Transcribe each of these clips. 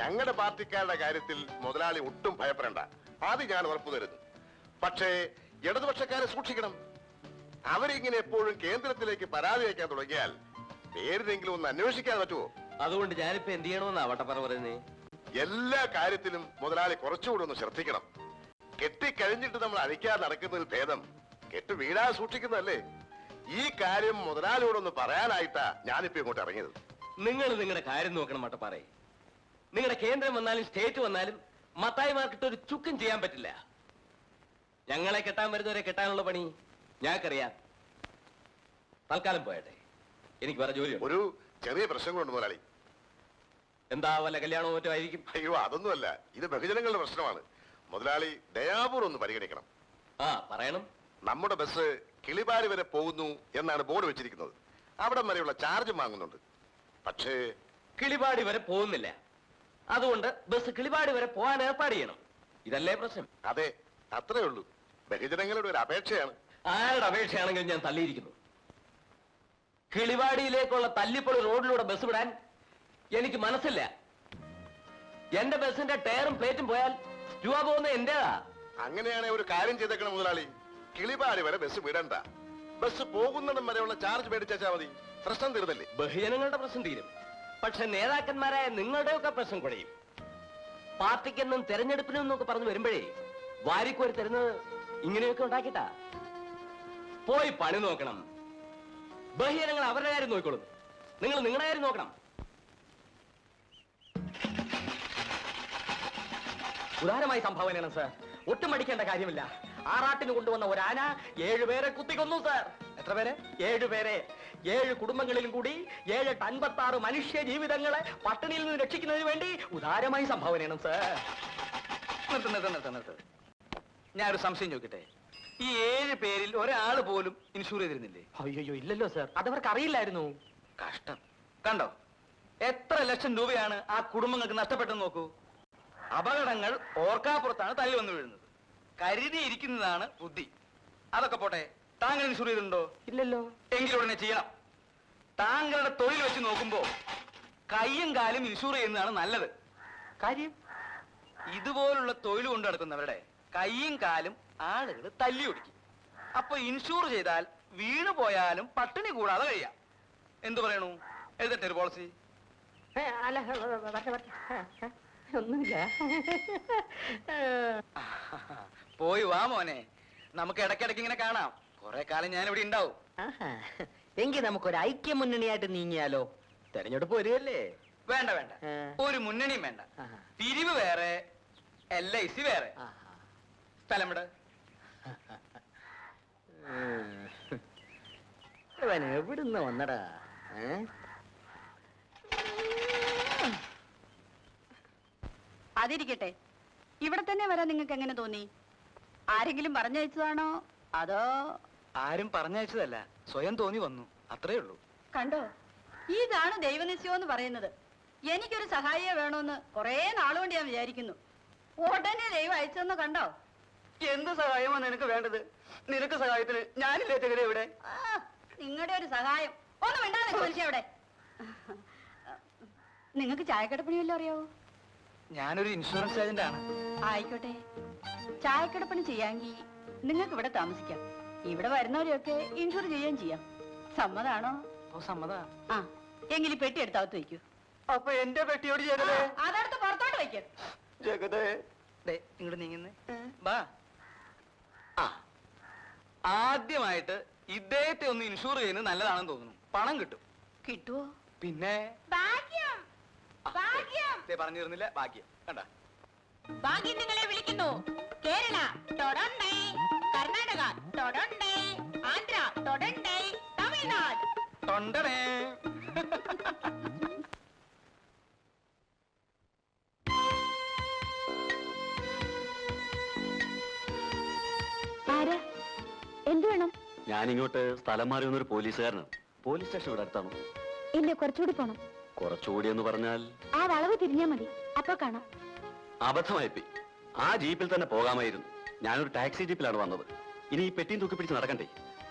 ഞങ്ങളുടെ പാർട്ടിക്കാരുടെ കാര്യത്തിൽ മുതലാളി ഒട്ടും ഭയപ്പെടേണ്ട, അത് ഞാൻ ഉറപ്പു തരുന്നു. പക്ഷേ ഇടതുപക്ഷക്കാരെ സൂക്ഷിക്കണം. അവരിങ്ങനെ എപ്പോഴും കേന്ദ്രത്തിലേക്ക് പരാതി വയ്ക്കാൻ തുടങ്ങിയാൽ പേരിനെങ്കിലും ഒന്ന് അന്വേഷിക്കാൻ പറ്റുമോ? അതുകൊണ്ട് ഞാനിപ്പോ എന്ത് ചെയ്യണമെന്നാ വട്ടപ്പറ പറയുന്നേ? എല്ലാ കാര്യത്തിലും മുതലാളി കുറച്ചുകൂടി ഒന്ന് ശ്രദ്ധിക്കണം. കെട്ടിക്കഴിഞ്ഞിട്ട് നമ്മൾ അഴിക്കാതെ നടക്കുന്നതിൽ ഭേദം കെട്ട് വീഴാതെ സൂക്ഷിക്കുന്നതല്ലേ. ഈ കാര്യം മുതലാളിയോടൊന്ന് പറയാനായിട്ടാ ഞാനിപ്പോ ഇങ്ങോട്ട് ഇറങ്ങിയത്. നിങ്ങൾ നിങ്ങളുടെ കാര്യം നോക്കണം വട്ടപ്പാറേ. നിങ്ങളുടെ കേന്ദ്രം വന്നാലും സ്റ്റേറ്റ് വന്നാലും മത്തായിമാർക്കിട്ട് ഒരു ചുക്കും ചെയ്യാൻ പറ്റില്ല. ഞങ്ങളെ കെട്ടാൻ വരുന്നവരെ കെട്ടാനുള്ള പണി ഞങ്ങൾക്കറിയാം. തൽക്കാലം പോയട്ടെ, എനിക്ക് വേറെ ജോലിയുണ്ട്. ഒരു ചെറിയ പ്രശ്നങ്ങളുണ്ട് മുതലാളി. എന്താ വല്ല കല്യാണമോ മറ്റോ ആയിരിക്കും? അയ്യോ, അതൊന്നുമല്ല, ഇത് ബഹുജനങ്ങളുടെ പ്രശ്നമാണ്. മുതലാളി ദയാപൂർവ്വം ഒന്ന് പരിഗണിക്കണം. ആ പറയണം. നമ്മുടെ ബസ് കിളിപാടി വരെ പോകുന്നു എന്നാണ് ബോർഡ് വെച്ചിരിക്കുന്നത്. അവിടം വരെയുള്ള ചാർജ് വാങ്ങുന്നുണ്ട്. പക്ഷേ കിളിപാടി വരെ പോകുന്നില്ല. അതുകൊണ്ട് ബസ് കിളിപാടി വരെ പോകാൻ ഏർപ്പാട് ചെയ്യണം. ഇതല്ലേ പ്രശ്നം? അതെ, അത്രേ ഉള്ളൂ. ബഹുജനങ്ങളുടെ ഒരു അപേക്ഷയാണ്. ആരുടെ അപേക്ഷയാണെങ്കിലും ഞാൻ തള്ളിയിരിക്കുന്നു. കിളിവാടിയിലേക്കുള്ള തല്ലിപ്പൊളി റോഡിലൂടെ ബസ് വിടാൻ എനിക്ക് മനസ്സില്ല. എന്റെ ബസിന്റെ ടയറും പ്ലേറ്റും പോയാൽ രൂപ പോകുന്നത് എന്റേതാ. അങ്ങനെയാണെങ്കിൽ ഒരു കാര്യം ചെയ്തേക്കണം മുതലാളി, കിളിപാടി വരെ ബസ് വിടണ്ട. ബസ് പോകുന്നിടം വരെയുള്ള ചാർജ് മേടിച്ചാൽ മതി. പ്രശ്നം തീർന്നില്ലേ? ബഹുജനങ്ങളുടെ പ്രശ്നം തീരും. പക്ഷെ നേതാക്കന്മാരായ നിങ്ങളുടെയൊക്കെ പ്രശ്നം കുഴയും. പാർട്ടിക്കെന്നും തെരഞ്ഞെടുപ്പിനും എന്നൊക്കെ പറഞ്ഞു വരുമ്പോഴേ വാരിക്കോരി തരുന്നത് ഇങ്ങനെയൊക്കെ ഉണ്ടാക്കിട്ടാ. പോയി പണി നോക്കണം. ബഹുജനങ്ങൾ അവരുടെ കാര്യം നോക്കിക്കോളും. നിങ്ങൾ നിങ്ങളുടെ കാര്യം നോക്കണം. ഉദാരമായി സംഭാവനയാണ് സാർ. ഒട്ടും മടിക്കേണ്ട കാര്യമില്ല. ആറാട്ടിന് കൊണ്ടുവന്ന ഒരു ആന 7 പേരെ കുത്തിക്കൊന്നു സാർ. എത്ര പേരെ? 7 പേരെ. 7 കുടുംബങ്ങളിലും കൂടി 756 മനുഷ്യ ജീവിതങ്ങളെ പട്ടിണിയിൽ നിന്ന് രക്ഷിക്കുന്നതിന് വേണ്ടി ഉദാരമായി സംഭാവനയാണ് സാർ. നിർത്ത്. ഞാനൊരു സംശയം ചോദിക്കട്ടെ. ഈ 7 പേരിൽ ഒരാൾ പോലും ഇൻഷൂർ ചെയ്തിരുന്നില്ലേ? അയ്യോ ഇല്ലല്ലോ സാർ, അതവർക്ക് അറിയില്ലായിരുന്നു. കഷ്ടം. കണ്ടോ എത്ര ലക്ഷം രൂപയാണ് ആ കുടുംബങ്ങൾക്ക് നഷ്ടപ്പെട്ടെന്ന് നോക്കൂ. അപകടങ്ങൾ ഓർക്കാപ്പുറത്താണ് തല്ലി വന്നു വീഴുന്നത്. കരുതിയിരിക്കുന്നതാണ് ബുദ്ധി. അതൊക്കെ പോട്ടെ, താങ്കൾ ഇൻഷൂർ ചെയ്തിട്ടുണ്ടോ? ഇല്ലല്ലോ. എങ്കിലും ഉടനെ ചെയ്യണം. താങ്കളുടെ തൊഴിൽ വെച്ച് നോക്കുമ്പോ കയ്യും കാലും ഇൻഷൂർ ചെയ്യുന്നതാണ് നല്ലത്. കാര്യം ഇതുപോലുള്ള തൊഴിൽ കൊണ്ടു നടക്കുന്നവരുടെ കയ്യും കാലും ആളുകൾ തല്ലി ഒടിക്കും. അപ്പൊ ഇൻഷൂർ ചെയ്താൽ വീണു പോയാലും പട്ടിണി കൂടാതെ കഴിയാം. എന്തു പറയണു? എഴുതട്ടെ ഒരു പോളിസി? ഒന്നുമില്ല. പോയി വാ മോനെ, നമുക്ക് ഇടയ്ക്കിടയ്ക്ക് ഇങ്ങനെ കാണാം. കുറെ കാലം ഞാൻ ഇവിടെ ഉണ്ടാവും. എങ്കിൽ നമുക്കൊരു ഐക്യ മുന്നണിയായിട്ട് നീങ്ങിയാലോ? തെരഞ്ഞെടുപ്പ് വരികയല്ലേ? വേണ്ട, ഒരു മുന്നണിയും വേണ്ട. പിരിവ് വേറെ, LIC വേറെ. സ്ഥലം ഇവിടെ. എവിടുന്ന് വന്നടാ? അതിരിക്കട്ടെ, ഇവിടെ തന്നെ വരാൻ നിങ്ങൾക്ക് എങ്ങനെ തോന്നി? ആരെങ്കിലും പറഞ്ഞയച്ചതാണോ അതോ? ആരും പറഞ്ഞയച്ചതല്ല, സ്വയം തോന്നി വന്നു, അത്രേ ഉള്ളൂ. കണ്ടോ, ഇതാണ് ദൈവനിശ്ചയം എന്ന് പറയുന്നത്. എനിക്കൊരു സഹായിയെ വേണമെന്ന് കുറെ നാളുകൊണ്ട് ഞാൻ വിചാരിക്കുന്നു. ഉടനെ ദൈവം അയച്ചെന്ന് കണ്ടോ? എന്ത് സഹായമാണ് നിനക്ക് വേണ്ടത്? നിനക്ക് സഹായത്തിന് ഞാനില്ലേ ചെകലെ ഇവിടെ? നിങ്ങളുടെ ഒരു സഹായം ഒന്നും വേണ്ടാതെ മനുഷ്യ അവിടെ. നിങ്ങൾക്ക് ചായക്കടപ്പണി വല്ലതും അറിയാവോ? ഞാനൊരു ഇൻഷുറൻസ് ഏജന്റ് ആണ്. ആയിക്കോട്ടെ, ചായക്കടപ്പണി ചെയ്യാമെങ്കിൽ നിങ്ങൾക്ക് ഇവിടെ താമസിക്കാം. ഇവിടെ വരുന്നവരെയൊക്കെ ഇൻഷുർ ചെയ്യുകയും ചെയ്യാം. സമ്മതാണോ? ഓ സമ്മതാ. ആ എങ്കിൽ പെട്ടി എടുത്തകത്ത് വയ്ക്കൂ. അപ്പൊ എന്റെ പെട്ടിയോട് ജഗതേ? അതടുത്ത് പുറത്തോട്ട് വയ്ക്കും. ജഗതേ ഇങ്ങോട്ട് നീങ്ങുന്നേ, ബാ. ആദ്യമായിട്ട് ഇദ്ദേഹത്തെ ഒന്ന് ഇൻഷൂർ ചെയ്യുന്നത് നല്ലതാണെന്ന് തോന്നുന്നു. പണം കിട്ടും. കിട്ടുവോ? പിന്നെ ഭാഗ്യം, ഭാഗ്യം. പറഞ്ഞു തീർന്നില്ല. ഭാഗ്യം കണ്ട. ഭാഗ്യം നിങ്ങളെ വിളിക്കുന്നു. കേരള ടൊറണ്ടൈ, കർണാടക ടൊറണ്ടൈ, ആന്ധ്ര ടൊറണ്ടൈ, തമിഴ്നാട് തൊണ്ടണേ. എന്ത് വേണം? ഞാനിങ്ങോട്ട് സ്ഥലം മാറി വന്നൊരു പോലീസുകാരനാണ്. പോലീസ് സ്റ്റേഷൻ ഇവിടെ അടുത്താണോ? ഇല്ല, കുറച്ചുകൂടി പോണം. കുറച്ചുകൂടി എന്ന് പറഞ്ഞാൽ ആ വളവ് തിരിഞ്ഞാ മതി, അപ്പൊ കാണാം. അബദ്ധമായിപ്പോയി. ആ ജീപ്പിൽ തന്നെ പോകാമായിരുന്നു. ഞാനൊരു ടാക്സി ജീപ്പിലാണ് വന്നത്. ഇനി ഈ പെട്ടിയും തൂക്കി പിടിച്ച് നടക്കണ്ടേ?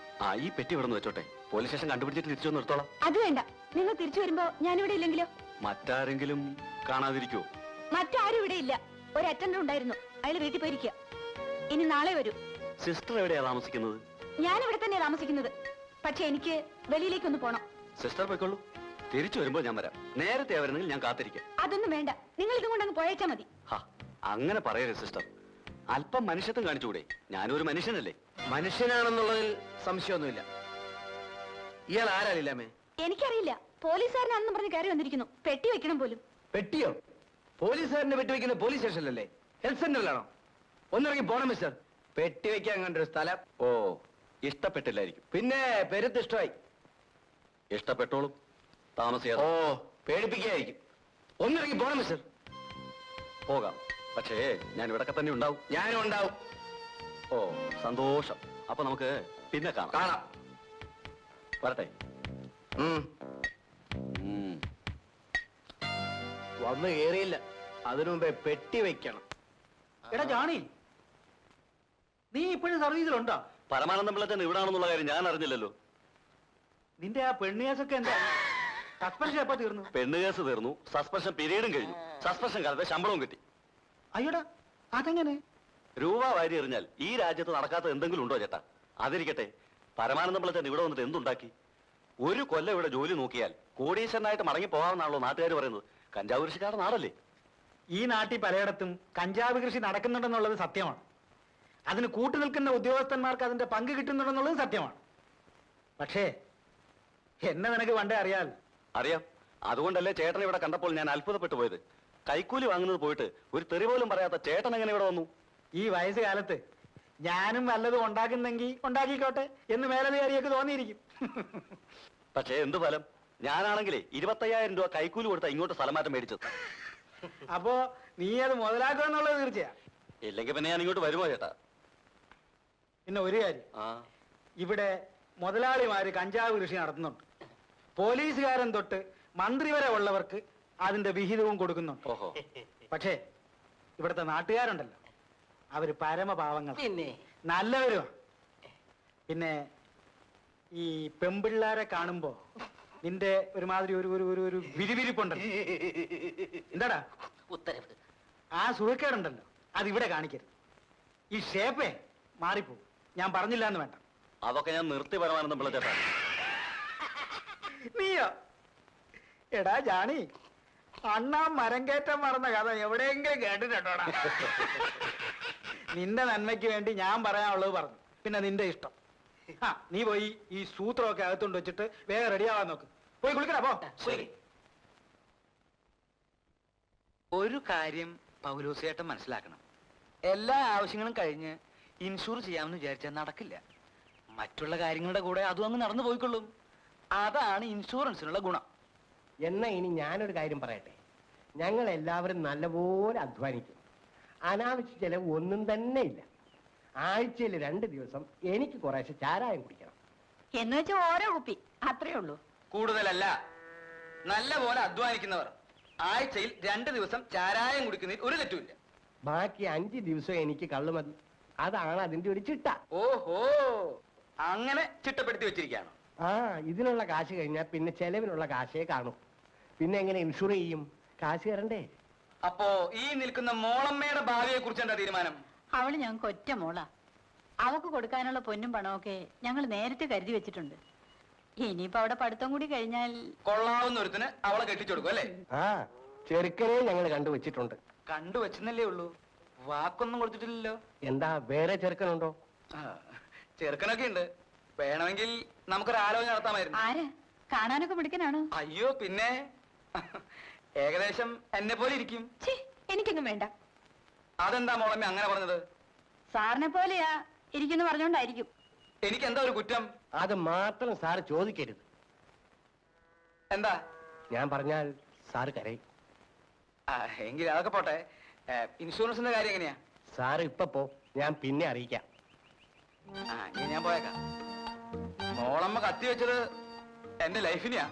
ഈ പെട്ടി ഇവിടെ നിന്ന് വെച്ചോട്ടെ. പോലീസ് സ്റ്റേഷൻ കണ്ടുപിടിച്ചിട്ട് തിരിച്ചു വന്ന് നിർത്തോളാം. അത് വേണ്ട, നിങ്ങൾ തിരിച്ചു വരുമ്പോ ഞാനിവിടെ ഇല്ലെങ്കിലോ? മറ്റാരെങ്കിലും കാണാതിരിക്കുവോ? മറ്റാരും ഇവിടെ ഇല്ല. ഒരു അറ്റൻഡർ ഉണ്ടായിരുന്നു, അയാൾ വീട്ടിൽ പോയിരിക്കുക. ഇനി നാളെ വരൂ. സിസ്റ്റർ എവിടെയാ താമസിക്കുന്നത്? ഞാൻ ഇവിടെ തന്നെയാ താമസിക്കുന്നത്. പക്ഷെ എനിക്ക് വെളിയിലേക്കൊന്ന് പോണം. സിസ്റ്റർ പോയിക്കോളൂ, തിരിച്ചു വരുമ്പോൾ ഞാൻ വരാം. നേരത്തെ വരുന്നെങ്കിൽ ഞാൻ കാത്തിരിക്കാം. അതൊന്നും വേണ്ട, നിങ്ങൾ ഇതും കൊണ്ട് അങ്ങ് പോയേച്ചാ മതി. ഹാ, അങ്ങനെ പറയരുത് സിസ്റ്റർ. അല്പം മനുഷ്യത്വം കാണിച്ചുകൂടെ? ഞാനൊരു മനുഷ്യനല്ലേ? മനുഷ്യനാണെന്നുള്ളതിൽ സംശയമൊന്നുമില്ല. ഇയാൾ ആരാ ലീലാമ്മേ? എനിക്കറിയില്ല. പോലീസുകാരനാണെന്ന് പറഞ്ഞ് കയറി വന്നിരിക്കുന്നു. പെട്ടി വെക്കണം പോലും. പെട്ടിയോ? പോലീസുകാരനെ പെട്ടി വെക്കുന്ന പോലീസ് സ്റ്റേഷനിലല്ലേ? ഹെൽത്ത് സെന്ററിലാണോ? ഒന്നിറങ്ങി പോണം മിസ്റ്റർ. പെട്ടി വെക്കാൻ കണ്ടൊരു സ്ഥലം. ഓ, ഇഷ്ടപ്പെട്ടില്ലായിരിക്കും. പിന്നെ പെരുത്ത് ഇഷ്ടമായി. ഇഷ്ടപ്പെട്ടോളും, താമസിയാതെ. ഓ, പേടിപ്പിക്കുകയായിരിക്കും. ഒന്നിറങ്ങി പോണം മിസ്റ്റർ. പോകാം, പക്ഷേ ഞാൻ ഇവിടൊക്കെ തന്നെ ഉണ്ടാവും. ഞാനും ഉണ്ടാവും. ഓ, സന്തോഷം. അപ്പൊ നമുക്ക് പിന്നെ കാണാം. കാണാം. വരട്ടെ. ഉം. ഉം. വന്ന് കേറിയില്ല, അതിനു മുമ്പേ പെട്ടി വെക്കണം. എടാ ജാണി, നീ ഇപ്പോഴും സർവീസിലുണ്ടോ? പരമാനന്ദം പിള്ളച്ചൻ ഇവിടാണെന്നുള്ള കാര്യം ഞാൻ അറിഞ്ഞില്ലല്ലോ. നിന്റെ ആ പെണ്ണുകേസൊക്കെ എന്താ? സസ്പെൻഷൻ എപ്പോ തീർന്നു? പെണ്ണ് കേസ് തീർന്നു, സസ്പെൻഷൻ പീരീഡും കഴിഞ്ഞു. സസ്പെൻഷൻ കാലത്തെ ശമ്പളവും കിട്ടി. അയ്യോടാ, അതെങ്ങനെ? രൂപ വാരി എറിഞ്ഞാൽ ഈ രാജ്യത്ത് നടക്കാത്ത എന്തെങ്കിലും ഉണ്ടോ ചേട്ടാ? അതിരിക്കട്ടെ, പരമാനന്ദം പിള്ളച്ചൻ ഇവിടെ വന്നിട്ട് എന്തുണ്ടാക്കി? ഒരു കൊല്ലം ഇവിടെ ജോലി നോക്കിയാൽ കോടീശ്വരനായിട്ട് മടങ്ങി പോകാമെന്നാണല്ലോ നാട്ടുകാർ പറയുന്നത്. കഞ്ചാവ് കൃഷിക്കാരുടെ നാടല്ലേ? ഈ നാട്ടിൽ പലയിടത്തും കഞ്ചാവ് കൃഷി നടക്കുന്നുണ്ടെന്നുള്ളത് സത്യമാണ്. അതിന് കൂട്ടു നിൽക്കുന്ന ഉദ്യോഗസ്ഥന്മാർക്ക് അതിന്റെ പങ്ക് കിട്ടുന്നുണ്ടെന്നുള്ളത് സത്യമാണ്. പക്ഷേ എന്നെ നിനക്ക് പണ്ടേ അറിയാൽ. അറിയാം, അതുകൊണ്ടല്ലേ ചേട്ടൻ ഇവിടെ കണ്ടപ്പോൾ ഞാൻ അത്ഭുതപ്പെട്ടു പോയത്. കൈക്കൂലി വാങ്ങുന്നത് പോയിട്ട് ഒരു തെറി പോലും പറയാത്ത ചേട്ടൻ എങ്ങനെ ഇവിടെ വന്നു? ഈ വയസ്സുകാലത്ത് ഞാനും വല്ലതും ഉണ്ടാക്കുന്നെങ്കിൽ ഉണ്ടാക്കിക്കോട്ടെ എന്ന് മേലധികാരിയൊക്കെ തോന്നിയിരിക്കും. പക്ഷേ എന്ത് ഫലം? ഞാനാണെങ്കിലേ 25,000 രൂപ കൈക്കൂലി കൊടുത്താ ഇങ്ങോട്ട് സ്ഥലം മാറ്റം മേടിച്ചത്. അപ്പോ നീ അത് മുതലാക്കുമെന്നുള്ളത് തീർച്ചയാ. ഇല്ലെങ്കിൽ പിന്നെ ഞാൻ ഇങ്ങോട്ട് വരുമോ ചേട്ടാ? പിന്നെ ഒരു കാര്യം, ആ, ഇവിടെ മുതലാളിമാര് കഞ്ചാവ് കൃഷി നടത്തുന്നുണ്ട്. പോലീസുകാരൻ തൊട്ട് മന്ത്രി വരെ ഉള്ളവർക്ക് അതിന്റെ വിഹിതവും കൊടുക്കുന്നുണ്ട്. ഓഹോ. പക്ഷേ ഇവിടുത്തെ നാട്ടുകാരുണ്ടല്ലോ, അവര് പരമപാവങ്ങൾ, പിന്നെ നല്ലവരുമാ. പിന്നെ ഈ പെമ്പിള്ളാരെ കാണുമ്പോ നിന്റെ ഒരുമാതിരി ഒരു ഒരു ഒരു ഒരു വിരിവിരിപ്പുണ്ടല്ലോ. എന്താടാ ഉത്തരവ്. ആ സുഖക്കേടുണ്ടല്ലോ, അതിവിടെ കാണിക്കരുത്. ഈ ഷേപ്പേ മാറിപ്പോകും. ഞാൻ പറഞ്ഞില്ല എന്ന് വേണ്ട. അതൊക്കെ ഞാൻ നിർത്തി പരമാനന്ദം പിള്ള ചേട്ടാ. നീയോ? എടാ ജാണി, അണ്ണാ മരം കയറ്റം മറന്ന കഥ എവിടെയെങ്കിലും കേട്ടിട്ടുണ്ടോടാ? നിന്റെ നന്മയ്ക്ക് വേണ്ടി ഞാൻ പറയാനുള്ളത് പറഞ്ഞു. പിന്നെ നിന്റെ ഇഷ്ടം. ആ, നീ പോയി ഈ സൂത്രമൊക്കെ അകത്തോണ്ട് വെച്ചിട്ട് വേഗം റെഡിയാവാൻ നോക്ക്. പോയി കുളിക്കടാ, പോ. ശരി. ഒരു കാര്യം പൗലോസേട്ടൻ മനസ്സിലാക്കണം. എല്ലാ ആവശ്യങ്ങളും കഴിഞ്ഞ് ഇൻഷൂർ ചെയ്യാമെന്ന് വിചാരിച്ചാൽ നടക്കില്ല. മറ്റുള്ള കാര്യങ്ങളുടെ കൂടെ അതും അങ്ങ് നടന്നു പോയിക്കൊള്ളും. അതാണ് ഇൻഷുറൻസിനുള്ള ഗുണം. എന്നാ ഇനി ഞാനൊരു കാര്യം പറയട്ടെ. ഞങ്ങൾ എല്ലാവരും നല്ലപോലെ അധ്വാനിക്കും. അനാവശ്യ ചെലവ് ഒന്നും തന്നെ ഇല്ല. ആഴ്ചയിൽ 2 ദിവസം എനിക്ക് കുറേശ്ശെ ചാരായം കുടിക്കണം. എന്ന് വെച്ചാൽ ഓരോ കുപ്പി, അത്രേ ഉള്ളൂ. കൂടുതലല്ല, നല്ല പോലെ അധ്വാനിക്കുന്നവർ ആഴ്ചയിൽ 2 ദിവസം ചാരായം കുടിക്കുന്നതിൽ ഒരു തെറ്റുമില്ല. ബാക്കി 5 ദിവസം എനിക്ക് കള്ളു മതി. അതാണ് അതിന്റെ ഒരു ചിട്ട. ഓഹോ, അങ്ങനെ ചിട്ടപ്പെടുത്തി വെച്ചിരിക്കുകയാണ്. ആ, ഇതിനുള്ള കാശ് കഴിഞ്ഞാൽ പിന്നെ ചെലവിനുള്ള കാശേ കാണും. പിന്നെ എങ്ങനെ ഇൻഷുർ ചെയ്യും? കാശ് തരണ്ടേ? അപ്പോ ഈ നിൽക്കുന്ന മോളമ്മയുടെ ഭാവിയെ കുറിച്ച് എന്താ തീരുമാനം? അവള് ഞങ്ങൾക്ക് ഒറ്റ മോളാ. അവക്ക് കൊടുക്കാനുള്ള പൊന്നും പണമൊക്കെ ഞങ്ങൾ നേരത്തെ കരുതി വെച്ചിട്ടുണ്ട്. ഇനിയിപ്പോ അവിടെ പഠിത്തം കൂടി കഴിഞ്ഞാൽ കൊള്ളാവുന്ന ഒരുത്തിന് അവളെ കെട്ടിച്ചു കൊടുക്കും അല്ലേ? ആ, ചെറുക്കനെ ഞങ്ങൾ കണ്ടുവച്ചിട്ടുണ്ട്. കണ്ടുവച്ചെന്നല്ലേ ഉള്ളൂ, വാക്കൊന്നും കൊടുത്തിട്ടില്ലല്ലോ. എന്താ, വേറെ ചെറുക്കനുണ്ടോ? ചെറുക്കനൊക്കെ ഉണ്ട്. വേണമെങ്കിൽ നമുക്കൊരു ആലോചന നടത്താമായിരുന്നു. ആര് കാണാനൊക്കെ മിടുക്കനാണ്. അയ്യോ പിന്നെ ഏകദേശം എന്നെ പോലെ ഇരിക്കും. ഛേ, എനിക്കൊന്നും വേണ്ട. അതെന്താ മോളമ്മ അങ്ങനെ പറഞ്ഞത്? സാറിനെ പോലെയാ ഇരിക്കുന്നു പറഞ്ഞോണ്ടായിരിക്കും. എനിക്ക് എന്താ ഒരു കുറ്റം? അത് മാത്രം സാറ് ചോദിക്കരുത്. എന്താ? ഞാൻ പറഞ്ഞാൽ സാറ് കരയും. എങ്കിൽ അതൊക്കെ പോട്ടെ. ഇൻഷുറൻസിന്റെ കാര്യം എങ്ങനെയാ? സാറ് ഇപ്പൊ പോ, ഞാൻ പിന്നെ അറിയിക്കാം. എങ്കിൽ ഞാൻ പോയേക്കാം. മോളമ്മ കത്തി വെച്ചത് എന്റെ ലൈഫിനെയാ.